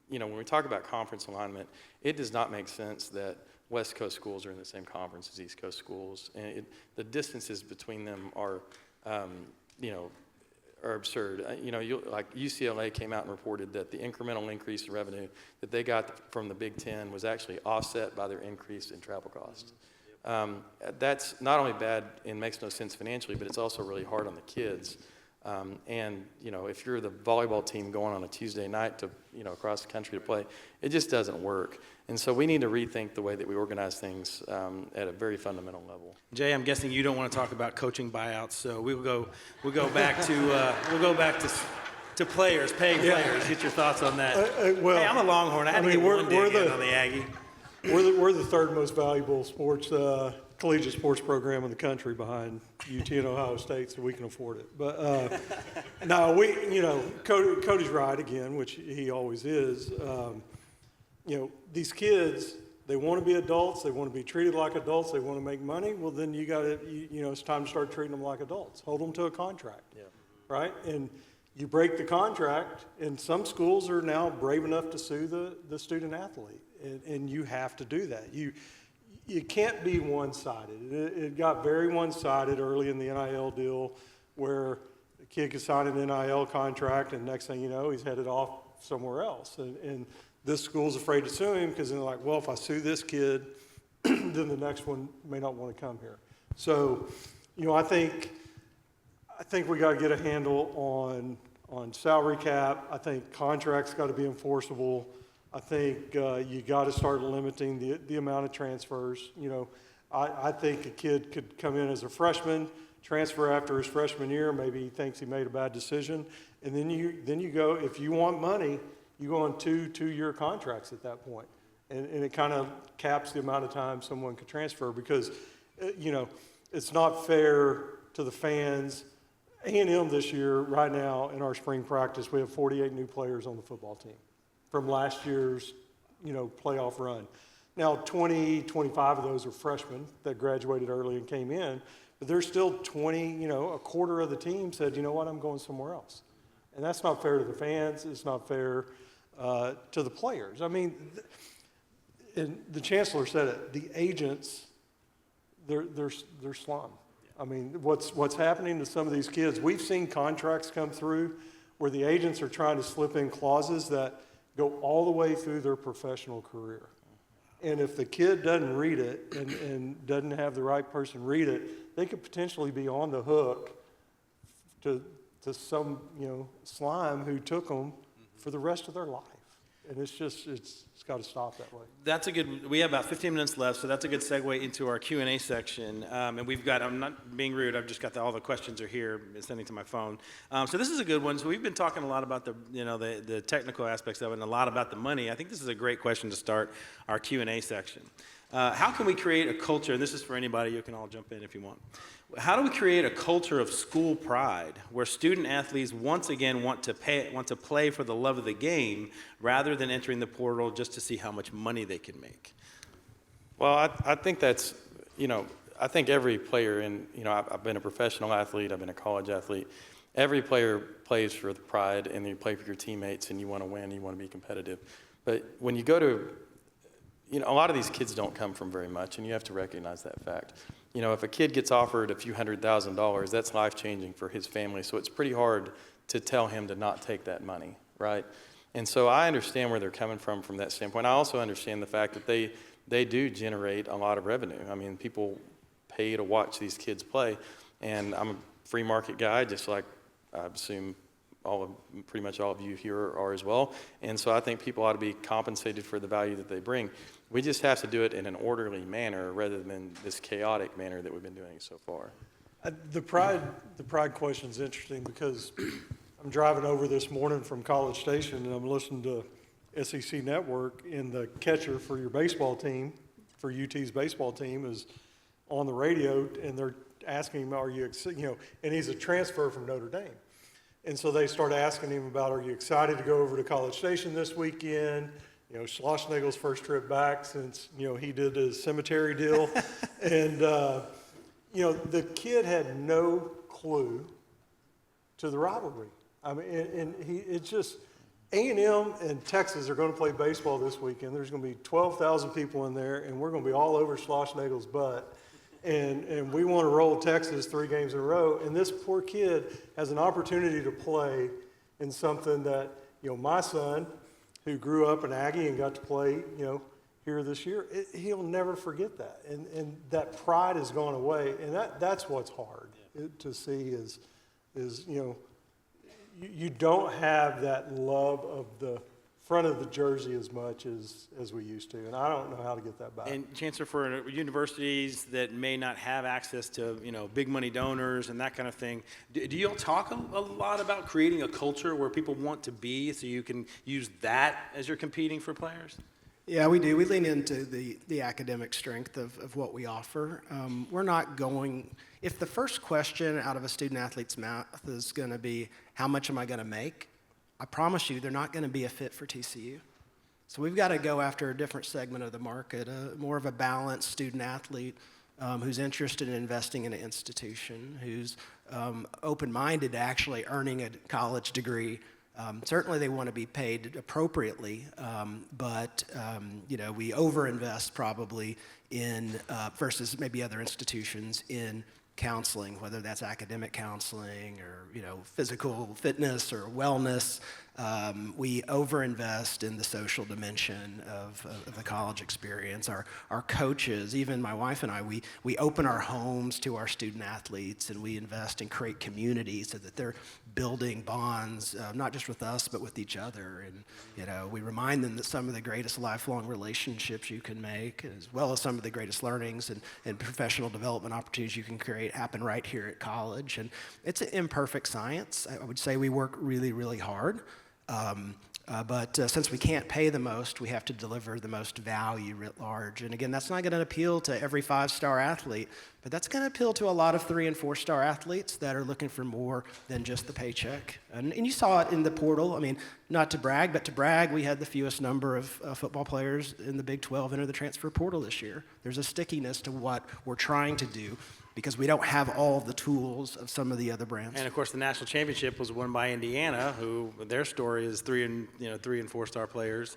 when we talk about conference alignment, it does not make sense that West Coast schools are in the same conference as East Coast schools. And the distances between them are, are absurd. Like UCLA came out and reported that the incremental increase in revenue that they got from the Big Ten was actually offset by their increase in travel costs. That's not only bad and makes no sense financially, but it's also really hard on the kids. If you're the volleyball team going on a Tuesday night to, across the country to play, it just doesn't work. And so we need to rethink the way that we organize things at a very fundamental level. Jay, I'm guessing you don't want to talk about coaching buyouts, so we'll go back to players, paying players. Get your thoughts on that. Hey, I'm a Longhorn. I had to get one dig in on the Aggie. We're the third most valuable collegiate sports program in the country behind UT and Ohio State, so we can afford it. But no, Cody's right again, which he always is. These kids, they want to be adults, they want to be treated like adults, they want to make money. Well, then it's time to start treating them like adults. Hold them to a contract, right? And you break the contract, and some schools are now brave enough to sue the student athlete, and you have to do that. You can't be one-sided. It got very one-sided early in the NIL deal where a kid could sign an NIL contract and next thing you know, he's headed off somewhere else. And this school's afraid to sue him because they're like, well, if I sue this kid, then the next one may not want to come here. So, I think we got to get a handle on salary cap. I think contracts got to be enforceable. I think you got to start limiting the amount of transfers. I think a kid could come in as a freshman, transfer after his freshman year. Maybe he thinks he made a bad decision, and then you go. If you want money, you go on two-year contracts at that point, and it kind of caps the amount of time someone could transfer because, it's not fair to the fans. A&M this year, right now in our spring practice, we have 48 new players on the football team from last year's, playoff run. Now, 25 of those are freshmen that graduated early and came in, but there's still 20, a quarter of the team said, you know what, I'm going somewhere else. And that's not fair to the fans. It's not fair to the players. I mean, and the chancellor said it, the agents, they're slum. I mean, what's happening to some of these kids, we've seen contracts come through where the agents are trying to slip in clauses that go all the way through their professional career. And if the kid doesn't read it and doesn't have the right person read it, they could potentially be on the hook to some, slime who took them for the rest of their life. And it's got to stop that way. We have about 15 minutes left, so that's a good segue into our Q&A section. And we've got, I'm not being rude, I've just got all the questions are here, sending to my phone. So this is a good one. So we've been talking a lot about the technical aspects of it and a lot about the money. I think this is a great question to start our Q&A section. How can we create a culture, and this is for anybody, you can all jump in if you want. How do we create a culture of school pride where student athletes once again want to play for the love of the game rather than entering the portal just to see how much money they can make? Well, I think that's, I think every player, and I've been a professional athlete, I've been a college athlete. Every player plays for the pride, and you play for your teammates, and you want to win, you want to be competitive. But when you go to, a lot of these kids don't come from very much, and you have to recognize that fact. If a kid gets offered a few $100,000, that's life-changing for his family, so it's pretty hard to tell him to not take that money, right? And so I understand where they're coming from that standpoint. I also understand the fact that they do generate a lot of revenue. I mean, people pay to watch these kids play, and I'm a free market guy, just like I assume pretty much all of you here are as well. And so I think people ought to be compensated for the value that they bring. We just have to do it in an orderly manner rather than this chaotic manner that we've been doing so far. The pride question's interesting because I'm driving over this morning from College Station and I'm listening to SEC Network, and the catcher for your baseball team, for UT's baseball team, is on the radio, and they're asking him, "Are you and he's a transfer from Notre Dame, and so they start asking him about, "Are you excited to go over to College Station this weekend?" Schlossnagle's first trip back since he did his cemetery deal, and the kid had no clue to the rivalry. I mean, and it's just. A&M and Texas are going to play baseball this weekend. There's going to be 12,000 people in there, and we're going to be all over Schlossnagle's butt. And we want to roll Texas 3 games in a row. And this poor kid has an opportunity to play in something that, my son, who grew up an Aggie and got to play, here this year, he'll never forget that. And that pride has gone away. And that's what's hard to see is you don't have that love of the front of the jersey as much as we used to, and I don't know how to get that back. And Chancellor, for universities that may not have access to, big money donors and that kind of thing, do you all talk a lot about creating a culture where people want to be so you can use that as you're competing for players? Yeah, we do. We lean into the academic strength of what we offer. We're not going, if the first question out of a student athlete's mouth is going to be, how much am I going to make? I promise you, they're not going to be a fit for TCU. So we've got to go after a different segment of the market, more of a balanced student athlete who's interested in investing in an institution, who's open-minded to actually earning a college degree. Certainly they want to be paid appropriately, but we overinvest probably in, versus maybe other institutions, in counseling, whether that's academic counseling or physical fitness or wellness. We overinvest in the social dimension of the college experience. Our coaches, even my wife and I, we open our homes to our student athletes, and we invest and create communities so that they're building bonds, not just with us, but with each other. And we remind them that some of the greatest lifelong relationships you can make, as well as some of the greatest learnings and professional development opportunities you can create, happen right here at college. And it's an imperfect science. I would say we work really, really hard. But since we can't pay the most, we have to deliver the most value writ large. And again, that's not going to appeal to every 5-star athlete, but that's going to appeal to a lot of 3- and 4-star athletes that are looking for more than just the paycheck. And you saw it in the portal. I mean, not to brag, but to brag, we had the fewest number of football players in the Big 12 enter the transfer portal this year. There's a stickiness to what we're trying to do, because we don't have all the tools of some of the other brands. And of course, the national championship was won by Indiana, who their story is 3- and 4-star players.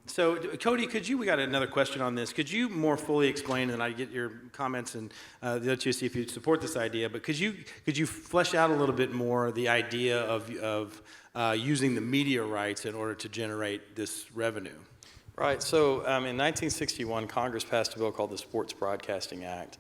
So Cody, we got another question on this. Could you more fully explain, and I get your comments and let you see if you support this idea, but could you flesh out a little bit more the idea of using the media rights in order to generate this revenue? Right. So in 1961, Congress passed a bill called the Sports Broadcasting Act.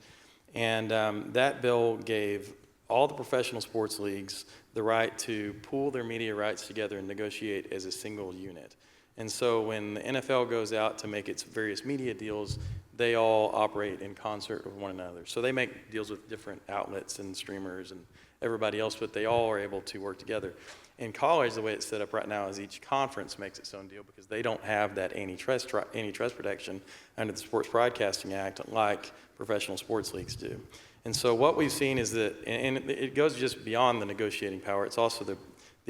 And that bill gave all the professional sports leagues the right to pool their media rights together and negotiate as a single unit. And so when the NFL goes out to make its various media deals, they all operate in concert with one another. So they make deals with different outlets and streamers and everybody else, but they all are able to work together. In college, the way it's set up right now is each conference makes its own deal because they don't have that antitrust protection under the Sports Broadcasting Act like professional sports leagues do. And so what we've seen is that, and it goes just beyond the negotiating power, it's also the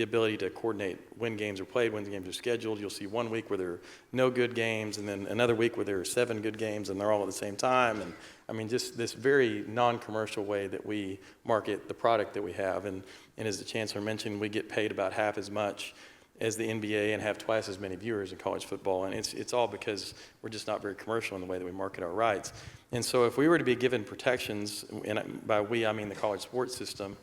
ability to coordinate when games are played, when the games are scheduled. You'll see one week where there are no good games, and then another week where there are 7 good games, and they're all at the same time. And I mean, just this very non-commercial way that we market the product that we have. And as the Chancellor mentioned, we get paid about half as much as the NBA and have twice as many viewers in college football. And it's all because we're just not very commercial in the way that we market our rights. And so if we were to be given protections, and by we I mean the college sports system,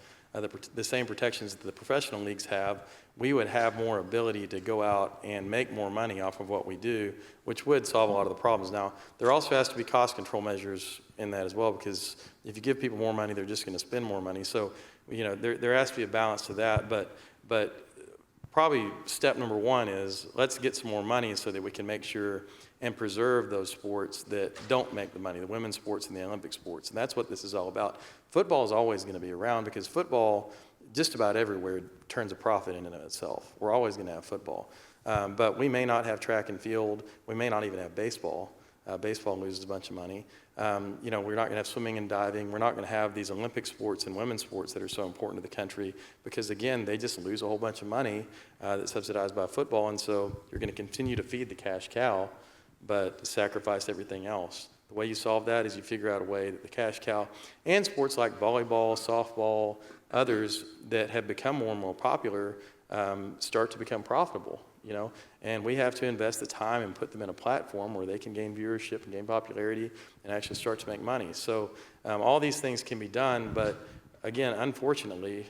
the same protections that the professional leagues have, we would have more ability to go out and make more money off of what we do, which would solve a lot of the problems. Now, there also has to be cost control measures in that as well, because if you give people more money, they're just going to spend more money. So, there has to be a balance to that. But But probably step number one is let's get some more money so that we can make sure and preserve those sports that don't make the money, the women's sports and the Olympic sports. And that's what this is all about. Football is always going to be around because football, just about everywhere, turns a profit in and of itself. We're always going to have football. But we may not have track and field. We may not even have baseball. Baseball loses a bunch of money. We're not going to have swimming and diving. We're not going to have these Olympic sports and women's sports that are so important to the country because, again, they just lose a whole bunch of money that's subsidized by football. And so you're going to continue to feed the cash cow, but sacrifice everything else. The way you solve that is you figure out a way that the cash cow and sports like volleyball, softball, others that have become more and more popular start to become profitable. And we have to invest the time and put them in a platform where they can gain viewership and gain popularity and actually start to make money. So all these things can be done, but again, unfortunately,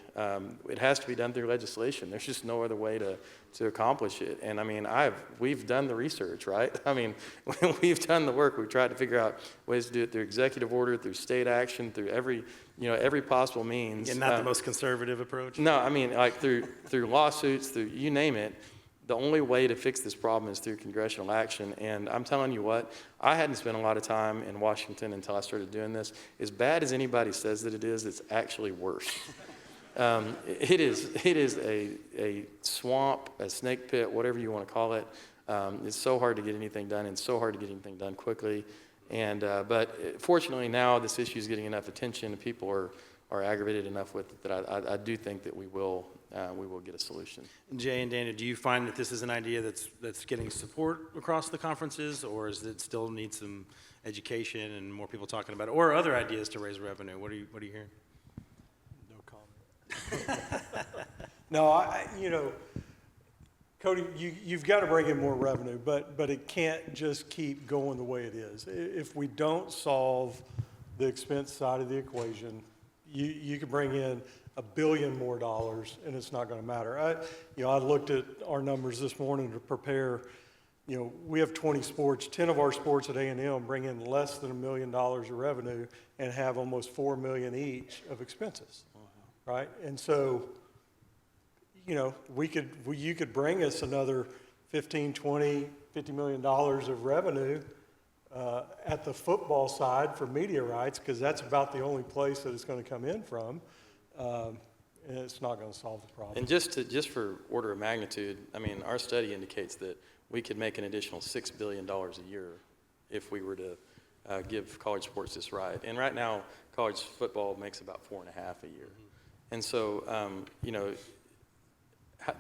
it has to be done through legislation. There's just no other way to accomplish it. And I mean, we've done the research, right? I mean, we've done the work. We've tried to figure out ways to do it through executive order, through state action, through every possible means. And not the most conservative approach? No, I mean, like through lawsuits, through you name it. The only way to fix this problem is through congressional action. And I'm telling you what, I hadn't spent a lot of time in Washington until I started doing this. As bad as anybody says that it is, it's actually worse. It is a swamp, a snake pit, whatever you want to call it. It's so hard to get anything done, and so hard to get anything done quickly. But fortunately now this issue is getting enough attention, and people are aggravated enough with it that I do think that we will get a solution. Jay and Dana, do you find that this is an idea that's getting support across the conferences, or is it still need some education and more people talking about it, or other ideas to raise revenue? What are you hearing? No comment. No, Cody, you've got to bring in more revenue, but it can't just keep going the way it is. If we don't solve the expense side of the equation, you can bring in $1 billion more dollars, and it's not going to matter. I looked at our numbers this morning to prepare. We have 20 sports. 10 of our sports at A&M bring in less than $1 million of revenue and have almost $4 million each of expenses, right? And so, you could bring us another 15, 20, $50 million of revenue at the football side for media rights, because that's about the only place that it's going to come in from. And it's not going to solve the problem. And just for order of magnitude, I mean, our study indicates that we could make an additional $6 billion a year if we were to give college sports this right. And right now, college football makes about $4.5 a year. And so,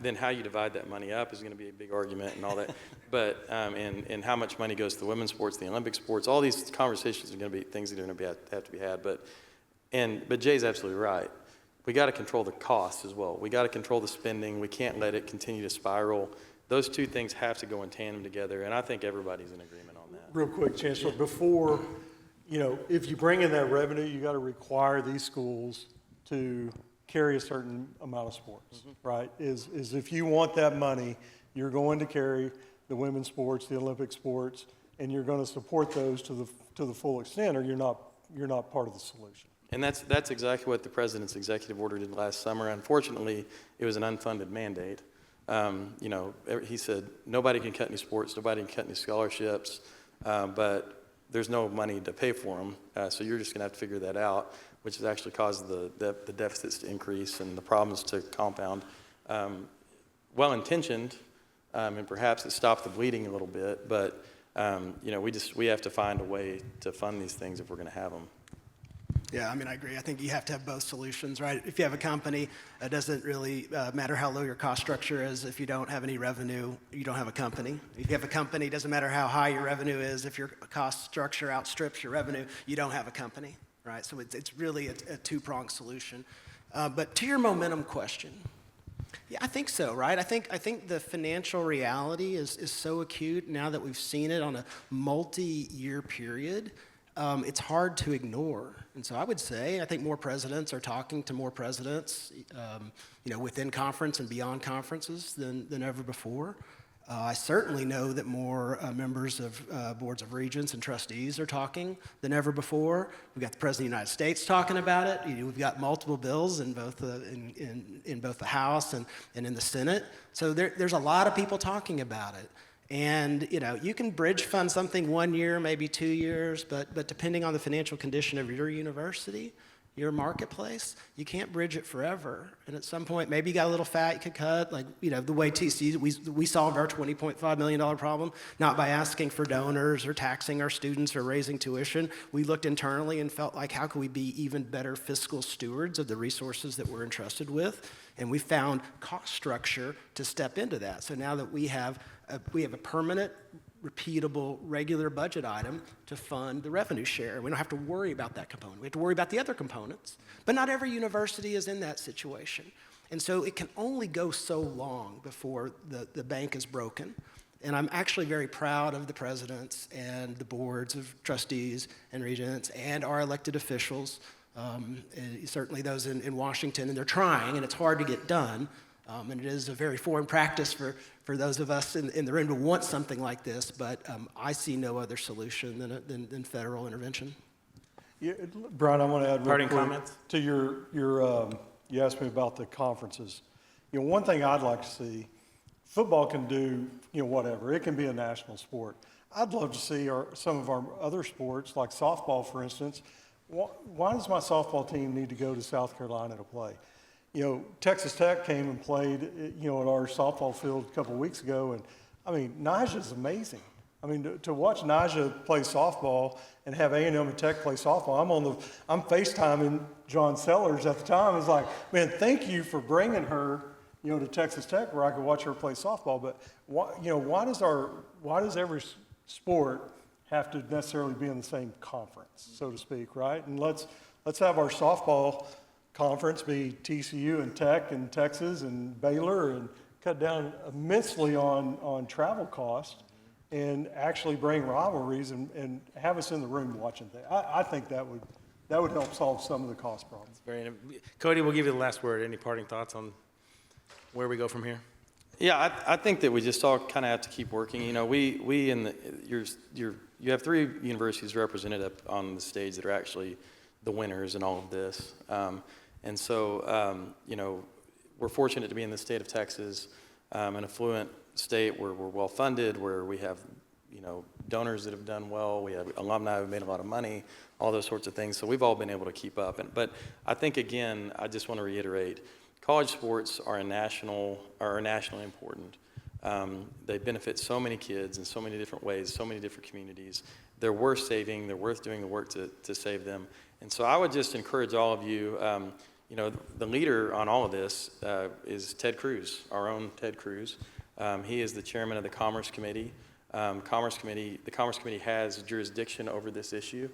then how you divide that money up is going to be a big argument and all that. But and how much money goes to the women's sports, the Olympic sports, all these conversations are going to be things that are going to have to be had. But Jay's absolutely right. We got to control the costs as well. We got to control the spending. We can't let it continue to spiral. Those two things have to go in tandem together, and I think everybody's in agreement on that. Real quick, Chancellor, before, if you bring in that revenue, you got to require these schools to carry a certain amount of sports, right? Is if you want that money, you're going to carry the women's sports, the Olympic sports, and you're going to support those to the full extent, or you're not part of the solution. And that's exactly what the president's executive order did last summer. Unfortunately, it was an unfunded mandate. He said nobody can cut any sports, nobody can cut any scholarships, but there's no money to pay for them. So you're just going to have to figure that out, which has actually caused the deficits to increase and the problems to compound. Well-intentioned, and perhaps it stopped the bleeding a little bit, but we have to find a way to fund these things if we're going to have them. Yeah, I mean, I agree. I think you have to have both solutions, right? If you have a company, it doesn't really matter how low your cost structure is. If you don't have any revenue, you don't have a company. If you have a company, it doesn't matter how high your revenue is. If your cost structure outstrips your revenue, you don't have a company, right? So it's really a two-pronged solution. But to your momentum question, yeah, I think so, right? I think the financial reality is so acute now that we've seen it on a multi-year period. It's hard to ignore. And so I would say, I think more presidents are talking to more presidents, within conference and beyond conferences than ever before. I certainly know that more members of boards of regents and trustees are talking than ever before. We've got the President of the United States talking about it. We've got multiple bills in both the House and in the Senate. So there's a lot of people talking about it. And you can bridge fund something 1 year, maybe 2 years, but depending on the financial condition of your university, your marketplace, you can't bridge it forever. And at some point, maybe you got a little fat you could cut, like, the way TCU, we solved our $20.5 million problem, not by asking for donors or taxing our students or raising tuition. We looked internally and felt like, how could we be even better fiscal stewards of the resources that we're entrusted with? And we found cost structure to step into that. So now that we have a permanent, repeatable, regular budget item to fund the revenue share. We don't have to worry about that component. We have to worry about the other components. But not every university is in that situation. And so it can only go so long before the bank is broken. And I'm actually very proud of the presidents and the boards of trustees and regents and our elected officials, and certainly those in Washington, and they're trying, and it's hard to get done. And it is a very foreign practice for those of us in the room to want something like this, but I see no other solution than federal intervention. Yeah, Brian, I want to add real Parting quick comments? to your you asked me about the conferences. One thing I'd like to see, football can do, whatever. It can be a national sport. I'd love to see some of our other sports, like softball, for instance. Why does my softball team need to go to South Carolina to play? Texas Tech came and played, at our softball field a couple of weeks ago, and Nigel's amazing. To watch Nigel play softball and have A&M and Tech play softball, I'm FaceTiming John Sellers at the time. It's like, man, thank you for bringing her, to Texas Tech where I could watch her play softball. But why does every sport have to necessarily be in the same conference, so to speak, right? And let's have our softball conference be TCU and Tech and Texas and Baylor, and cut down immensely on travel costs and actually bring rivalries and have us in the room watching things. I think that would help solve some of the cost problems. Cody, we'll give you the last word. Any parting thoughts on where we go from here? Yeah, I think that we just all kind of have to keep working. We in you have 3 universities represented up on the stage that are actually the winners in all of this. And so, we're fortunate to be in the state of Texas, an affluent state where we're well-funded, where we have, donors that have done well, we have alumni who have made a lot of money, all those sorts of things. So we've all been able to keep up. But I think, again, I just want to reiterate, college sports are nationally important. They benefit so many kids in so many different ways, so many different communities. They're worth saving. They're worth doing the work to save them. And so I would just encourage all of you, the leader on all of this is Ted Cruz, our own Ted Cruz. He is the chairman of the Commerce Committee. The Commerce Committee has jurisdiction over this issue.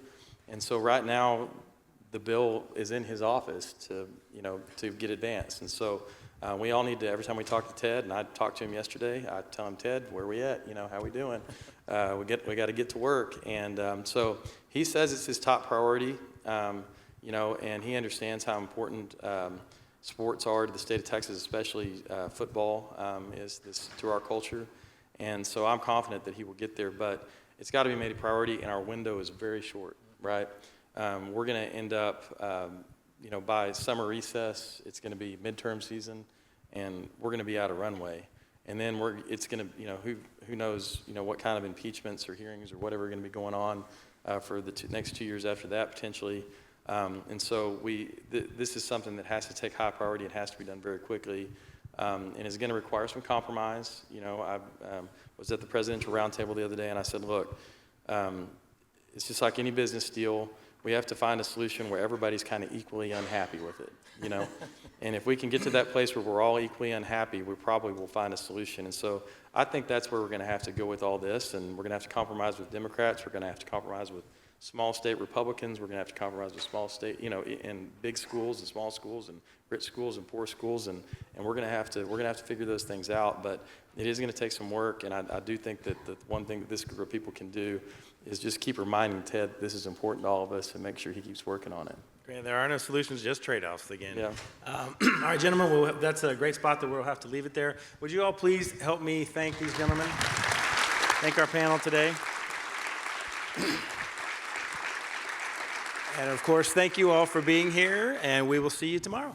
And so right now, the bill is in his office to get advanced. And so we all need to, every time we talk to Ted, and I talked to him yesterday, I tell him, Ted, where we at? How we doing? We got to get to work. And so he says it's his top priority. And he understands how important sports are to the state of Texas, especially football is this to our culture. And so I'm confident that he will get there, but it's got to be made a priority, and our window is very short, right? We're going to end up, by summer recess, it's going to be midterm season, and we're going to be out of runway. And then it's going to, who knows, what kind of impeachments or hearings or whatever are going to be going on for the next 2 years after that, potentially. And so this is something that has to take high priority. It has to be done very quickly, and is going to require some compromise. I was at the presidential roundtable the other day, and I said, look, it's just like any business deal. We have to find a solution where everybody's kind of equally unhappy with it, And if we can get to that place where we're all equally unhappy, we probably will find a solution. And so I think that's where we're going to have to go with all this, and we're going to have to compromise with Democrats. We're going to have to compromise with small state Republicans. We're going to have to compromise with small state, you know, in big schools and small schools and rich schools and poor schools, and we're going to have to figure those things out. But it is going to take some work, and I do think that the one thing that this group of people can do is just keep reminding Ted this is important to all of us and make sure he keeps working on it. Great. There are no solutions, just trade-offs again. Yeah. All right, gentlemen, that's a great spot that we'll have to leave it there. Would you all please help me thank these gentlemen? Thank our panel today. And of course, thank you all for being here, and we will see you tomorrow.